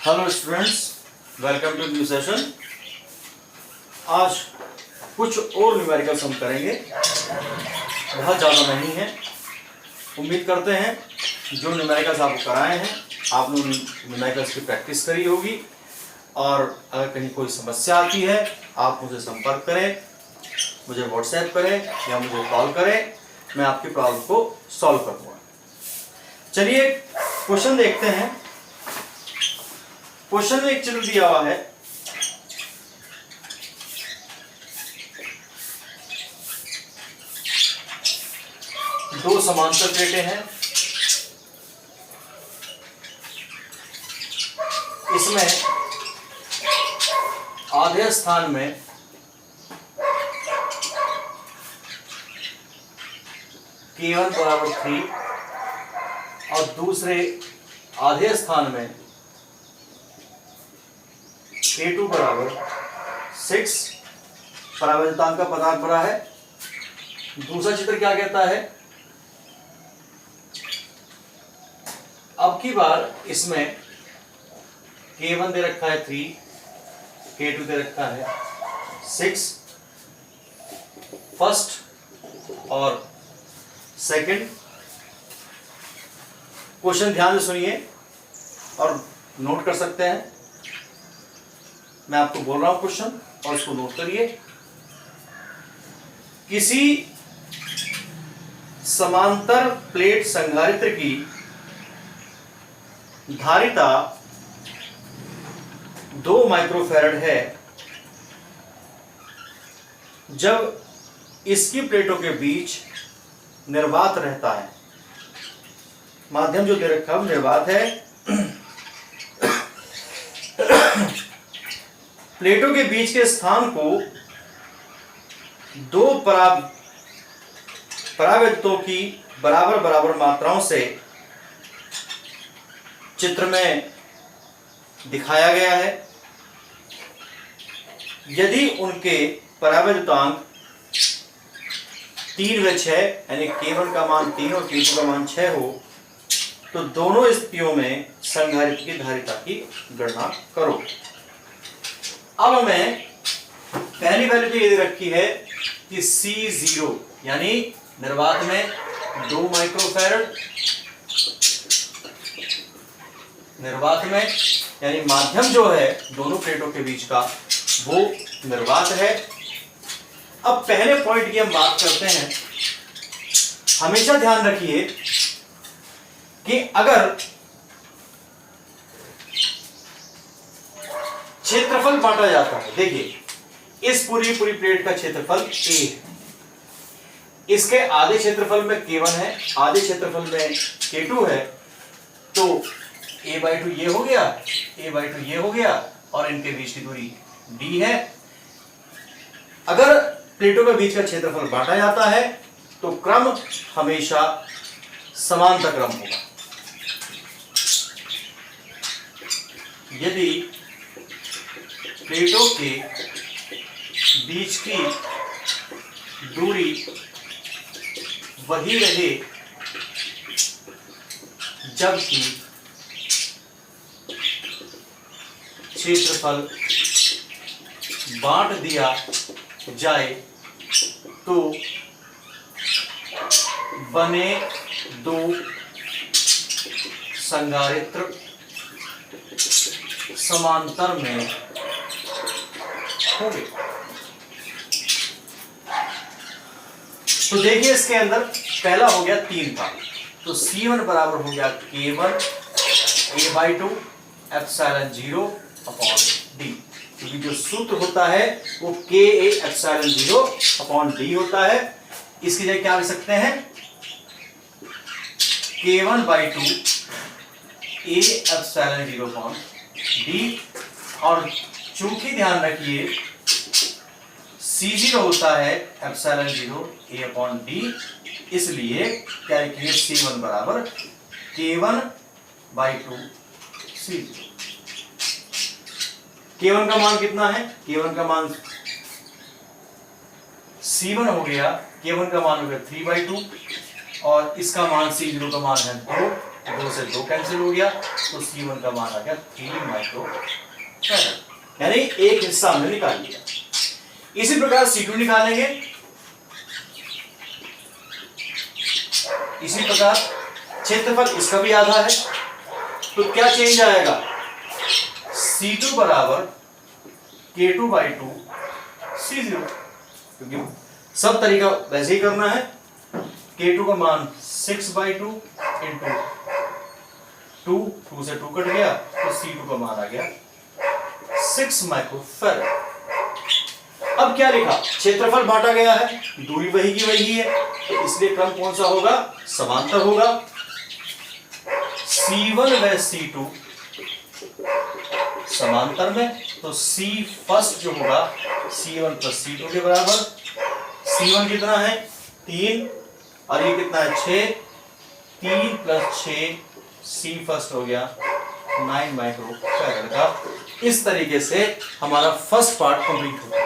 Hello students, welcome to new session. आज कुछ और न्यूमेरिकल्स हम करेंगे, बहुत ज़्यादा नहीं है। उम्मीद करते हैं जो न्यूमेरिकल्स आपको कराए हैं आपने उन न्यूमेरिकल्स की प्रैक्टिस करी होगी, और अगर कहीं कोई समस्या आती है आप मुझे संपर्क करें, मुझे व्हाट्सएप करें या मुझे कॉल करें, मैं आपकी प्रॉब्लम को सॉल्व करूँगा। चलिए क्वेश्चन देखते हैं। क्वेश्चन में एक चित्र दिया हुआ है, दो समांतर प्लेटें हैं, इसमें आधे स्थान में K1 बराबर 3 और दूसरे आधे स्थान में K2 बराबर 6 परावैद्युतांक का पदार्थ भरा है। दूसरा चित्र क्या कहता है, अब की बार इसमें K1 दे रखा है 3, K2 दे रखा है 6, फर्स्ट और सेकंड। क्वेश्चन ध्यान से सुनिए और नोट कर सकते हैं। मैं आपको बोल रहा हूं क्वेश्चन और इसको नोट करिए। किसी समांतर प्लेट संधारित्र की धारिता 2 माइक्रोफैरड है। जब इसकी प्लेटों के बीच निर्वात रहता है, माध्यम जो दे रखा है निर्वात है, प्लेटों के बीच के स्थान को दो परावैद्युतों की बराबर बराबर मात्राओं से चित्र में दिखाया गया है। यदि उनके परावैद्युतांक 3 व 6 यानी K1 का मान 3 और K2 का मान 6 हो तो दोनों स्थितियों में संधारित्र की धारिता की गणना करो। अब हमें पहली वैल्यू तो ये दे रखी है कि C0 यानी निर्वात में 2 माइक्रोफैरड, निर्वात में यानी माध्यम जो है दोनों प्लेटों के बीच का वो निर्वात है। अब पहले पॉइंट की हम बात करते हैं। हमेशा ध्यान रखिए कि अगर क्षेत्रफल बांटा जाता है, देखिए इस पूरी प्लेट का क्षेत्रफल A है, इसके आधे क्षेत्रफल में K1 है, आधे क्षेत्रफल में K2 है, तो A/2 ये हो गया, A/2 ये हो गया और इनके बीच की दूरी D है। अगर प्लेटों के बीच का क्षेत्रफल बांटा जाता है तो क्रम हमेशा समांतर क्रम होगा। यदि प्लेटों के बीच की दूरी वही रहे जबकि क्षेत्रफल बांट दिया जाए तो बने दो संधारित्र समांतर में होंगे। तो देखिए इसके अंदर पहला हो गया 3 का, तो C1 बराबर हो गया K1 A/2 epsilon 0 upon D, क्योंकि जो सूत्र होता है वो Ka एप्सिलॉन 0 अपॉन D होता है। इसकी जगह क्या लिख सकते हैं, K1/2 A epsilon 0 upon D, और चूंकि ध्यान रखिए C0 होता है एप्सिलॉन 0 A अपॉन D, इसलिए क्या लिखेंगे C1 बराबर K1/2 C0। K1 का मान कितना है, K1 का मान C1 हो गया, K1 का मान हो गया 3/2 और इसका मान C0 का मान है 2, 2 से 2 कैंसिल हो गया, तो C1 का मान आ गया 3 माइक्रो फैराड, यानी एक हिस्सा हमने निकाल लिया। इसी प्रकार C2 निकालेंगे, इसी प्रकार क्षेत्रफल इसका भी आधा है, तो क्या चेंज आएगा, C2 बराबर K2/2 C0, क्योंकि सब तरीका वैसे ही करना है। K2 का मान 6/2 इंटू 2 से 2 कट गया, तो C2 का मान आ गया 6 माइक्रोफैराड। अब क्या लिखा, क्षेत्रफल बांटा गया है, दूरी वही की वही है, तो इसलिए क्रम कौन सा होगा, समांतर होगा। C1 व C2 समांतर में, तो C फर्स्ट जो होगा C1 प्लस C2 के बराबर। C1 कितना है 3 और ये कितना है 6, 3 + 6 C फर्स्ट हो गया 9 माइक्रो फैराड का। इस तरीके से हमारा फर्स्ट पार्ट कंप्लीट होगा।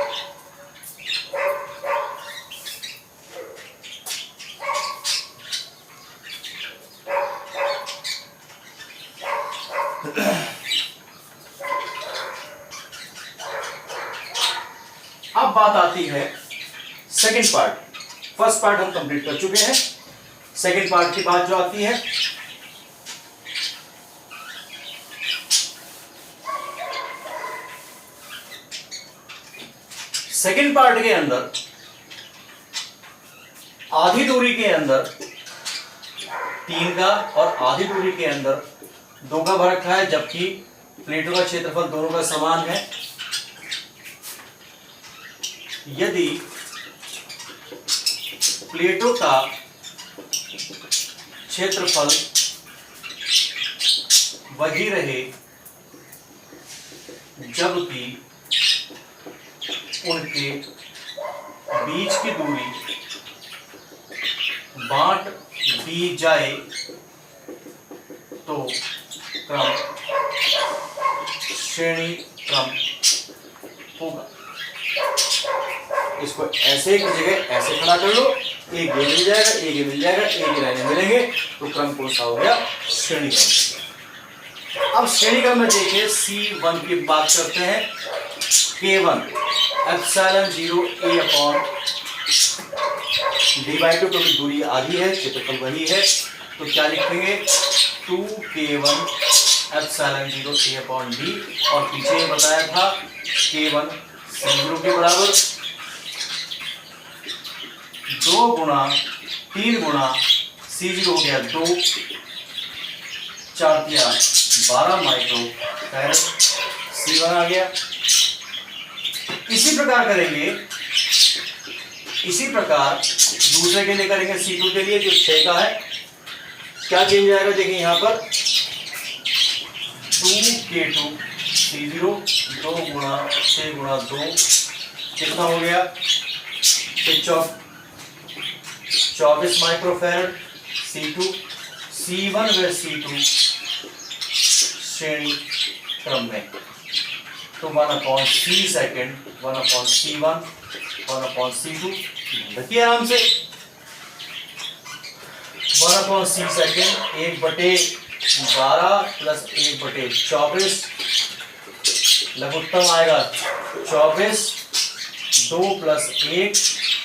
अब बात आती है सेकंड पार्ट। फर्स्ट पार्ट हम कंप्लीट कर चुके हैं, सेकंड पार्ट की बात जो आती है, सेकंड पार्ट के अंदर आधी दूरी के अंदर 3 का और आधी दूरी के अंदर 2 का भर रखा है, जबकि प्लेटों का क्षेत्रफल दोनों का समान है। यदि प्लेटों का क्षेत्रफल वही रहे, जबकि उनके बीच की दूरी बांट दी जाए, तो क्रम श्रेणी क्रम होगा। इसको ऐसे की जगह ऐसे खड़ा कर लो, एक ये मिल जाएगा, एक ये मिल जाएगा, एक ये लाइनें मिलेंगे, तो क्रम कौन सा हो गया, श्रेणी क्रम। अब श्रेणी क्रम में देखिए C1 की बात करते हैं, K1 ε0 A/d/2, क्योंकि दूरी आधी है, क्षेत्रफल वही है, तो क्या लिखेंगे 2K1 ε0 A/d, और पीछे ये बताया था K1 C0 के बराबर 2 गुणा 3 गुणा C0 हो गया 2, 4 × 12 माइक्रो फैराड, C1 आ गया। इसी प्रकार करेंगे, इसी प्रकार दूसरे के लिए करेंगे, C2 के लिए जो 6 का है। क्या चेंज आएगा, देखिए यहां पर 2K2 C0 2 गुणा 6 गुणा 2 कितना हो गया 24 माइक्रोफैराड। C2 C1 व C2 श्रेणी क्रम में, तो 1/c सेकेंड, 1/c1, 1/c2, देखिए आराम से 1/c सेकेंड 1/12 प्लस 1/24, लघुत्तम आएगा 24, 2 + 1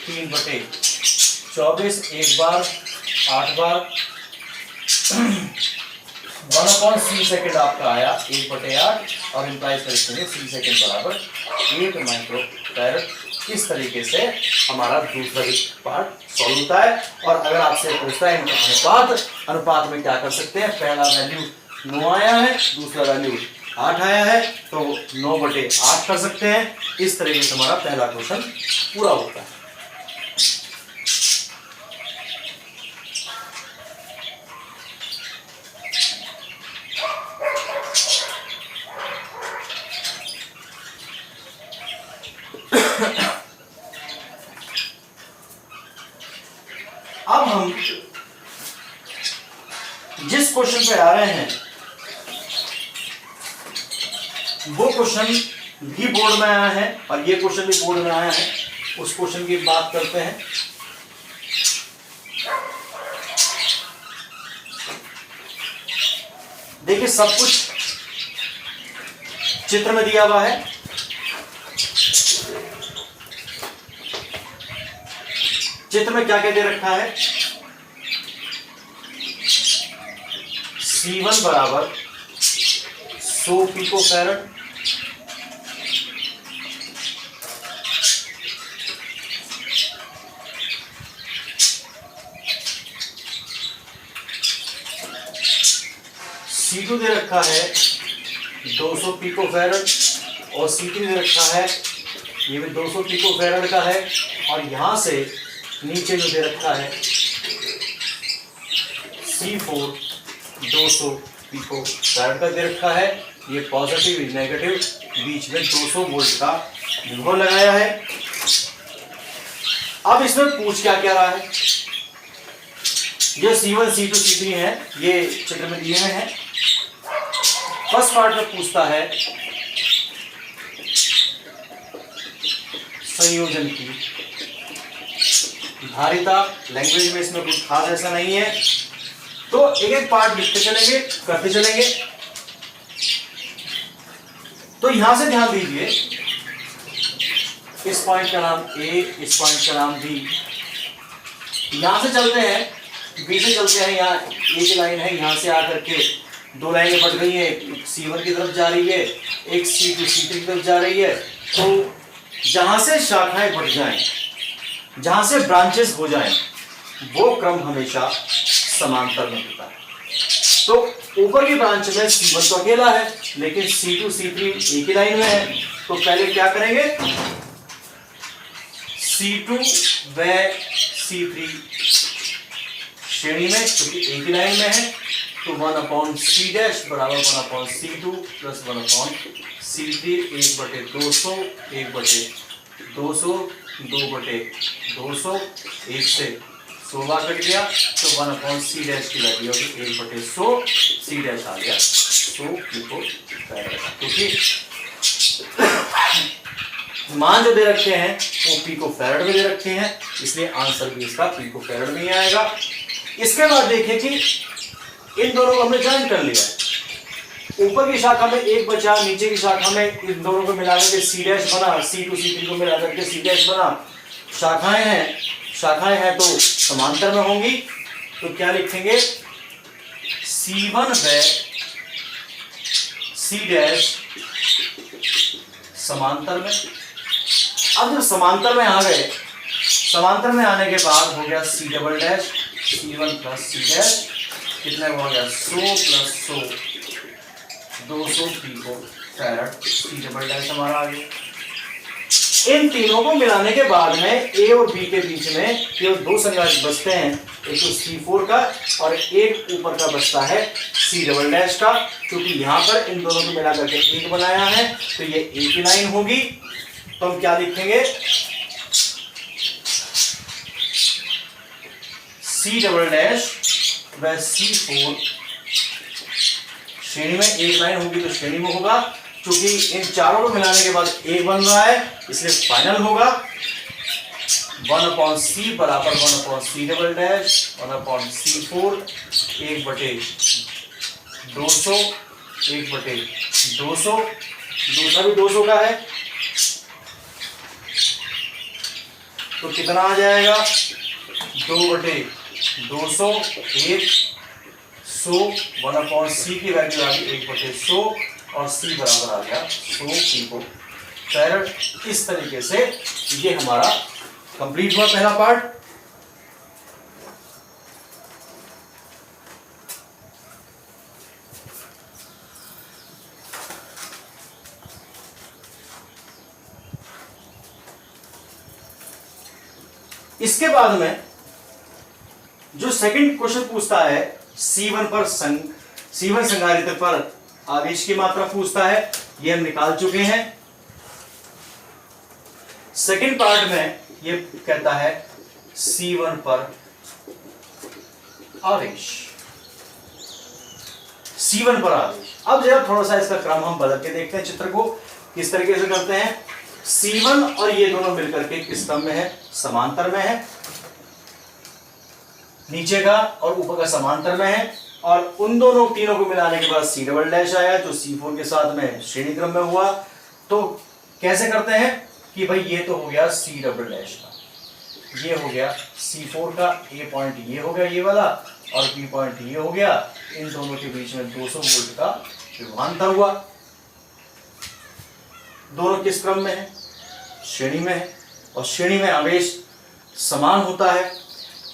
3/24, एक बार 8 बार 1/c सेकेंड आपका आया 1/8, और इंप्लाइज करेंगे c सेकेंड बराबर 1 माइक्रोफैराड। इस तरीके से हमारा दूसरा पार्ट सॉल्व होता है। और अगर आपसे पूछता है अनुपात में क्या कर सकते हैं, पहला वैल्यू 9 आया है, दूसरा वैल्यू 8 आया है, तो 9/8 कर सकते हैं। इस तरीके से हमारा पहला क्वेश्चन पूरा होता है। अब हम जिस क्वेश्चन पे आ रहे हैं वो क्वेश्चन भी बोर्ड में आया है और ये क्वेश्चन भी बोर्ड में आया है, उस क्वेश्चन की बात करते हैं। देखिए सब कुछ चित्र में दिया हुआ है। चित्र में क्या क्या दे रखा है? C1 बराबर 100 पिको फैरड, C2 दे रखा है 200 पिको फैरड, और C3 दे रखा है ये भी 200 पिको फैरड का है, और यहां से नीचे जो दे रखा है C4 200 पिको फैरड का दे रखा है। ये पॉजिटिव नेगेटिव बीच में 200 वोल्ट का विभव लगाया है। अब इसमें पूछ क्या क्या रहा है? ये C1 C2 C3 है, ये चित्र में दिए हुए हैं। फर्स्ट पार्ट में पूछता है संयोजन की धारिता। लैंग्वेज में इसमें कुछ खास ऐसा नहीं है, तो एक एक पार्ट लिखते चलेंगे, करते चलेंगे। तो यहां से ध्यान दीजिए, इस पॉइंट का नाम A, इस पॉइंट का नाम B। यहां से चलते हैं, B से चलते हैं, यहाँ एक लाइन है, यहां से आकर के दो लाइनें बढ़ गई है, एक C1 की तरफ जा रही है, एक C2 C3 की तरफ जा रही है। तो जहां से शाखाएं बढ़ जाएं, जहां से ब्रांचेस हो जाएं, वो क्रम हमेशा समांतर में होता है। तो ऊपर की ब्रांच में C1 तो अकेला है, लेकिन C2 C3 एक ही लाइन में है। तो पहले क्या करेंगे? C2 व C3 श्रेणी में, क्योंकि एक ही लाइन में है, तो 1/C डैश बराबर 1/C2 प्लस 1/C3, 1/200, 1/200, 2/200, 1 से 16 कट गया, तो 1/C डैश की वैल्यू होगी 1/100, C डैश आ गया 100 पिको फैरड। क्योंकि मान जो दे रखे हैं वो पिको फैरड में दे रखे हैं, इसलिए आंसर भी इसका पिको फैरड में ही आएगा। इसके बाद देखिए कि इन दोनों को हमने ज्वाइन कर लिया। ऊपर की शाखा में एक बचा, नीचे की शाखा में इन दोनों को मिलाकर के C डैश बना, C2 C3 को मिलाकर के C डैश बना। शाखाएं हैं तो समांतर में होंगी, तो क्या लिखेंगे? C1 व C डैश समांतर में। अब जब समांतर में आ गए, समांतर में आने के बाद हो गया C double dash, C1 plus C dash, कितने हो गया 100 plus 100 200 pico farad, C double dash हमारा आ गया। इन तीनों को मिलाने के बाद में A और B के बीच में केवल दो संयोजक बचते हैं, एक तो C4 का और एक ऊपर का बचता है C डबल डैश का। क्योंकि यहाँ पर इन दोनों को मिला करके एक बनाया है, तो ये एक ही लाइन होगी। तो हम क्या लिखेंगे? C डबल डैश व C4 श्रेणी में एक लाइन होगी, तो श्रेणी में होगा। क्योंकि इन चारों को मिलाने के बाद एक बन रहा है, इसलिए फाइनल होगा 1/C बराबर 1/C डबल डैश 1/C4, 1/200, 1/200, दूसरा भी 200 का है, तो कितना आ जाएगा? 2/200, 100, 1/C की वैल्यू आ गई 1/100, और C बराबर आ गया 100 पिको फैरड। इस तरीके से ये हमारा कंप्लीट हुआ पहला पार्ट। इसके बाद में जो सेकंड क्वेश्चन पूछता है, C1 संधारित्र पर आवेश की मात्रा पूछता है, ये हम निकाल चुके हैं। सेकंड पार्ट में ये कहता है C1 पर आवेश, C1 पर आवेश। अब जरा थोड़ा सा इसका क्रम हम बदल के देखते हैं, चित्र को किस तरीके से करते हैं। C1 और ये दोनों मिलकर के किस क्रम में है? समांतर में है। नीचे का और ऊपर का समांतर में है, और उन दोनों तीनों को मिलाने के बाद सी डबल डैश आया जो C4 के साथ में श्रेणी क्रम में हुआ। तो कैसे करते हैं कि भाई ये तो हो गया सी डबल डैश का, ये हो गया C4 का, ए पॉइंट ये हो गया ये वाला और बी पॉइंट ये हो गया, इन दोनों के बीच में 200 वोल्ट का विभवांतर हुआ। दोनों किस क्रम में है? श्रेणी में है, और श्रेणी में आवेश समान होता है।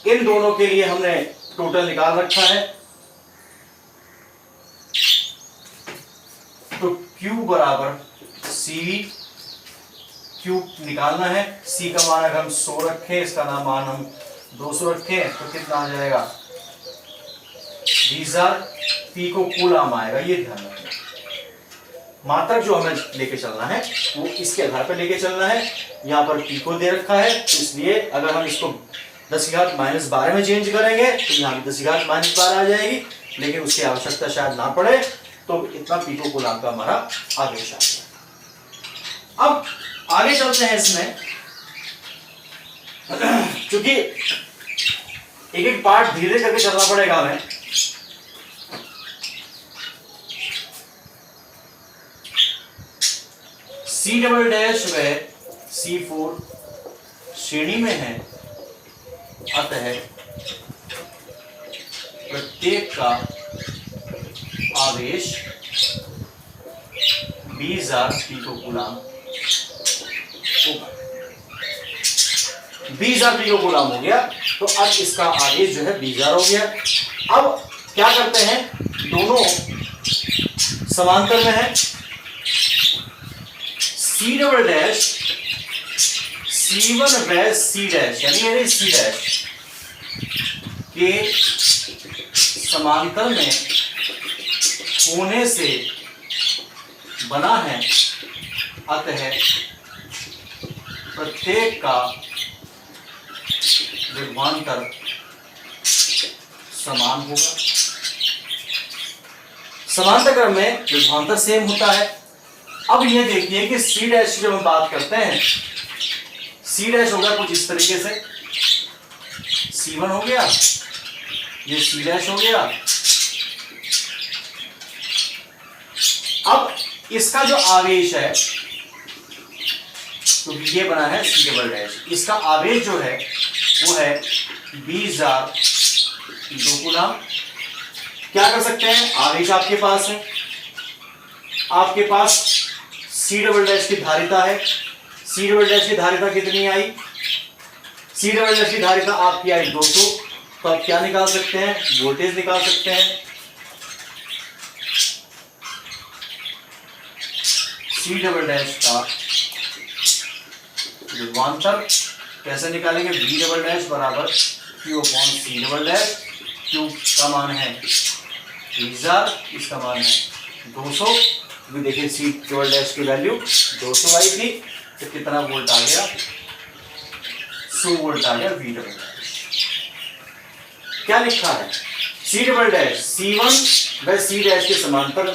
इन दोनों के लिए हमने टोटल निकाल रखा है। तो Q बराबर CV, Q निकालना है। C का मान अगर हम 100 रखें, इसका नाम मान हम 200 रखें तो कितना आ जाएगा 20,000। P को कूलाम आएगा, ये ध्यान रखें। मात्रक जो हमें लेके चलना है वो इसके आधार पर लेके चलना है। यहाँ पर P को दे रखा है, तो इसलिए अगर हम इसको 10⁻12 में चेंज करेंगे तो यहाँ भी 10⁻12 आ जाएगी, लेकिन उसकी आवश्यकता शायद ना पड़े, तो इतना पिको कूलाम का हमारा आवेश आ गया। अब आगे चलते हैं इसमें, क्योंकि एक एक पार्ट धीरे करके चलना पड़ेगा हमें। सी डबल डैश व C4 श्रेणी में है, अतः प्रत्येक का आवेश 20,000 पिको कूलाम होगा। 20,000 पिको कूलाम हो गया, तो अब इसका आवेश जो है 20,000 हो गया। अब क्या करते हैं, दोनों समांतर में है। सी डबल डैश C1 व C डैश यानी C डैश के समांतर में होने से बना है, अतः प्रत्येक का विभवांतर समान होगा। समांतर क्रम में विभवांतर सेम होता है। अब ये देखिए कि C डैश की जब हम बात करते हैं, C डैश होगा कुछ इस तरीके से, C1 हो गया, ये C डैश हो गया। अब इसका जो आवेश है, तो ये बना है C डबल डैश, इसका आवेश जो है वो है 20,000 पिको कूलाम। क्या कर सकते हैं, आवेश आपके पास है, आपके पास C डबल डैश की धारिता है। C डबल डैश की धारिता कितनी आई, C डबल डैश की धारिता आपकी आई 200। तो आप क्या निकाल सकते हैं, वोल्टेज निकाल सकते हैं। C डबल डैश का विभवांतर कैसे निकालेंगे, V डबल डैश बराबर Q upon C double dash. Q का मान है 20,000, इसका मान है 200। भी देखिए C डबल डैश की वैल्यू 200 आई थी, तो कितना वोल्ट आ गया, 100 वोल्ट आ गया V डबल डैश। क्या लिखा है, C डबल डैश C1 व C डैश के समांतर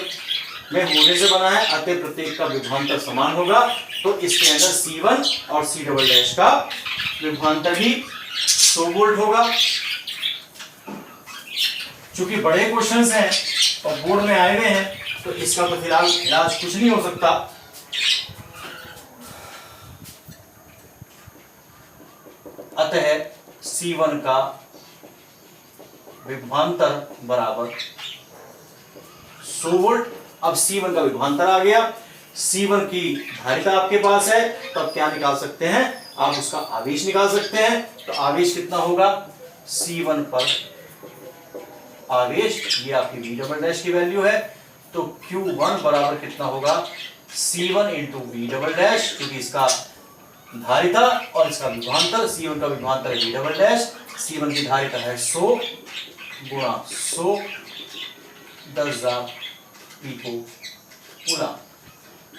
में होने से बना है, अतः प्रत्येक का विभवांतर समान होगा। तो इसके अंदर C1 और C डबल डैश का विभवांतर भी 100 वोल्ट होगा। चूंकि बड़े क्वेश्चंस हैं और बोर्ड में आए हुए हैं, तो इसका तो फिलहाल इलाज कुछ नहीं हो सकता। अतः C1 का विभवांतर बराबर 100 वोल्ट। अब C1 का विभवांतर आ गया, C1 की धारिता आपके पास है, तो अब क्या निकाल सकते हैं, आप उसका आवेश निकाल सकते हैं। तो आवेश कितना होगा, C1 पर आवेश, ये आपकी V डबल डैश की वैल्यू है। तो Q1 बराबर कितना होगा, C1 into V double dash, क्योंकि इसका धारिता और इसका विभवांतर, C1 का विभवांतर है V डबल डैश, C1 की धारिता है 100 गुणा 100, 10,000 पिको कूलाम।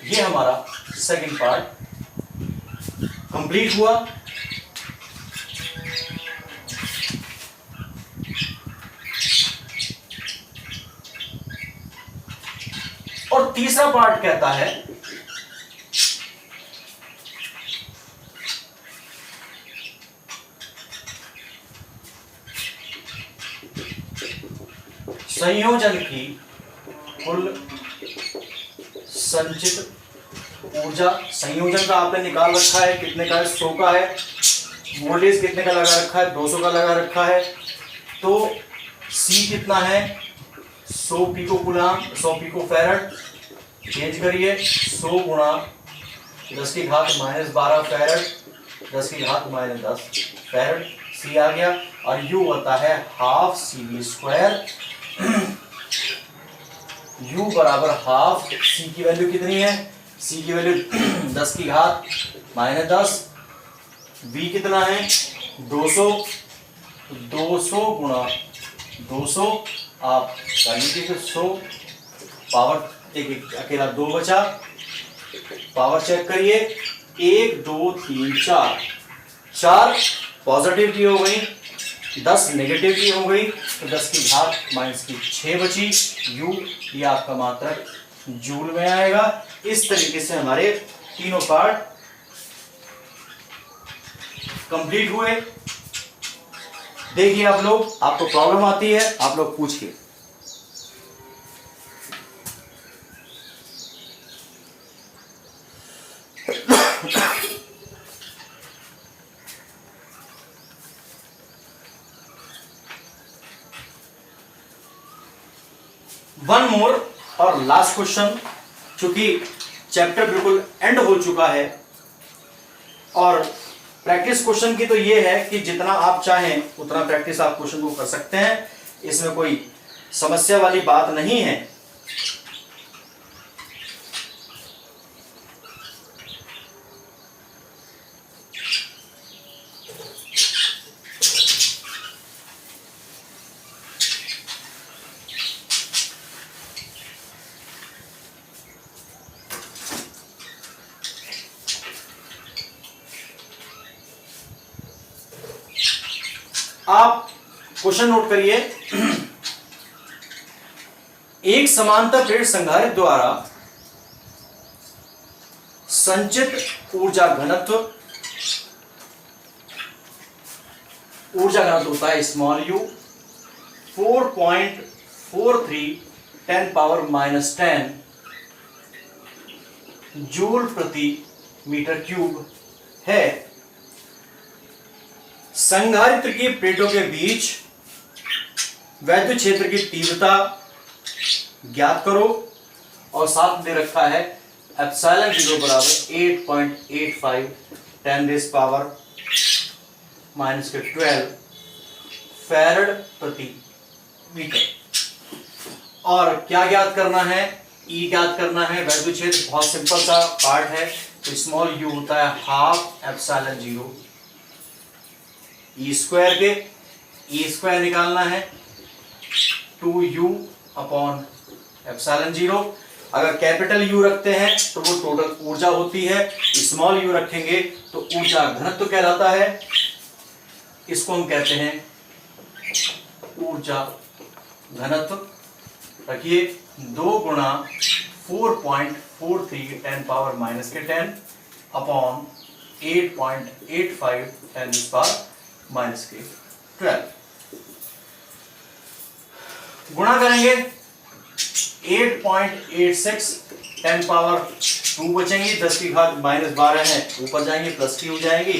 ये हमारा सेकंड पार्ट कंप्लीट हुआ। और तीसरा पार्ट कहता है संयोजन की कुल संचित ऊर्जा, संयोजन का आपने निकाल रखा है, कितने का है, 100 का है, वोल्टेज कितने का लगा रखा है, 200 का लगा रखा है, तो C कितना है, 100 pico coulomb, 100 pico farad, change करिए, 100 गुणा 10 की घात -12 फैरड, 10 की घात -10 फैरड, C आ गया, और U होता है हाफ CV², U बराबर हाफ, C की वैल्यू कितनी है, C की वैल्यू 10 की घात -10, V कितना है 200, 200 गुणा 200, आप कर लीजिए फिर 100, पावर एक अकेला 2 बचा, पावर चेक करिए, 1 2 3 4, 4 पॉजिटिव की हो गई, 10 नेगेटिव की हो गई, तो 10 की घात -6 बची, U ये आपका मात्रक जूल में आएगा। इस तरीके से हमारे तीनों पार्ट कंप्लीट हुए। देखिए आप लोग, आपको प्रॉब्लम आती है आप लोग पूछिए। वन मोर और लास्ट क्वेश्चन, चूंकि चैप्टर बिल्कुल एंड हो चुका है, और प्रैक्टिस क्वेश्चन की तो ये है कि जितना आप चाहें उतना प्रैक्टिस आप क्वेश्चन को कर सकते हैं, इसमें कोई समस्या वाली बात नहीं है। आप क्वेश्चन नोट करिए, एक समांतर प्लेट संधारित्र द्वारा संचित ऊर्जा घनत्व होता है स्मॉल u 4.43 10⁻⁻10 जूल प्रति मीटर क्यूब है। संधारित्र की प्लेटों के बीच वैद्युत क्षेत्र की तीव्रता ज्ञात करो, और साथ दे रखा है एप्सिलॉन 0 बराबर 8.85 10⁻⁻12 फैरड प्रति मीटर। और क्या ज्ञात करना है, E ज्ञात करना है। वैद्युत क्षेत्र बहुत सिंपल सा पार्ट है, तो स्मॉल u होता है हाफ एप्सिलॉन 0 E² के, E² निकालना है 2u अपॉन एप्सिलॉन 0। अगर कैपिटल U रखते हैं तो वो टोटल ऊर्जा होती है, स्मॉल u रखेंगे तो ऊर्जा घनत्व कहलाता है। इसको हम कहते हैं ऊर्जा घनत्व। रखिए 2 गुणा 4.43 10⁻⁻10 अपॉन 8.85 10⁻⁻12 गुणा करेंगे 8.86 10⁻2 बचेंगी, 10 की घात -12 है, ऊपर जाएंगे प्लस की हो जाएगी,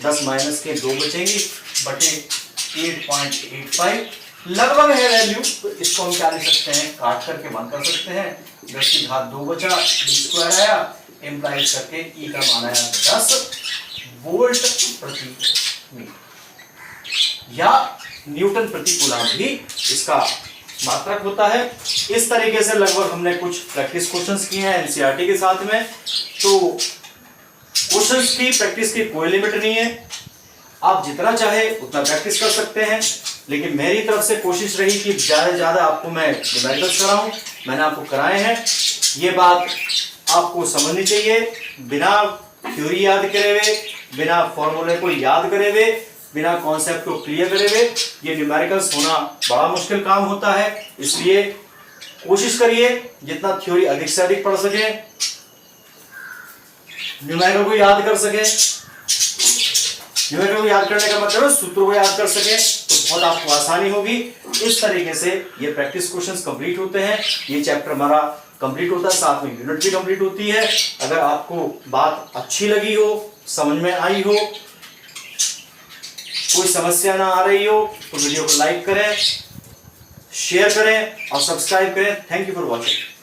10 माइनस के 2 बचेंगी बटे 8.85 लगभग है वैल्यू। तो इसको हम क्या लिख सकते हैं, काट करके मान कर सकते हैं, 10 की घात 2 बचा, d² आया, इंप्लाइज करके E का मान आया 10 वोल्ट प्रति मीटर या न्यूटन प्रति कूलम भी इसका मात्रक होता है। इस तरीके से लगभग हमने कुछ प्रैक्टिस क्वेश्चंस किए हैं एनसीईआरटी के साथ में। तो क्वेश्चंस की प्रैक्टिस की कोई लिमिट नहीं है, आप जितना चाहे उतना प्रैक्टिस कर सकते हैं, लेकिन मेरी तरफ से कोशिश रही कि ज्यादा से ज्यादा आपको मैं न्यूमेरिकल्स कराऊं। मैंने आपको कराए हैं, ये बात आपको समझनी चाहिए। बिना थ्योरी याद करे हुए, बिना फॉर्मूले को याद करे हुए, बिना कॉन्सेप्ट को क्लियर करे हुए ये न्यूमेरिकल्स होना बड़ा मुश्किल काम होता है। इसलिए कोशिश करिए जितना थ्योरी अधिक से अधिक पढ़ सके, न्यूमेरिकल को याद कर सके। न्यूमेरिकल को याद करने का मतलब है सूत्रों को याद कर सके। तो बहुत आपको आसानी होगी। इस तरीके से ये प्रैक्टिस क्वेश्चंस कंप्लीट होते हैं। ये चैप्टर हमारा कंप्लीट होता है, साथ में यूनिट भी कंप्लीट होती है। अगर आपको बात अच्छी लगी हो, समझ में आई हो, कोई समस्या ना आ रही हो तो वीडियो को लाइक करें, शेयर करें और सब्सक्राइब करें। Thank you for watching.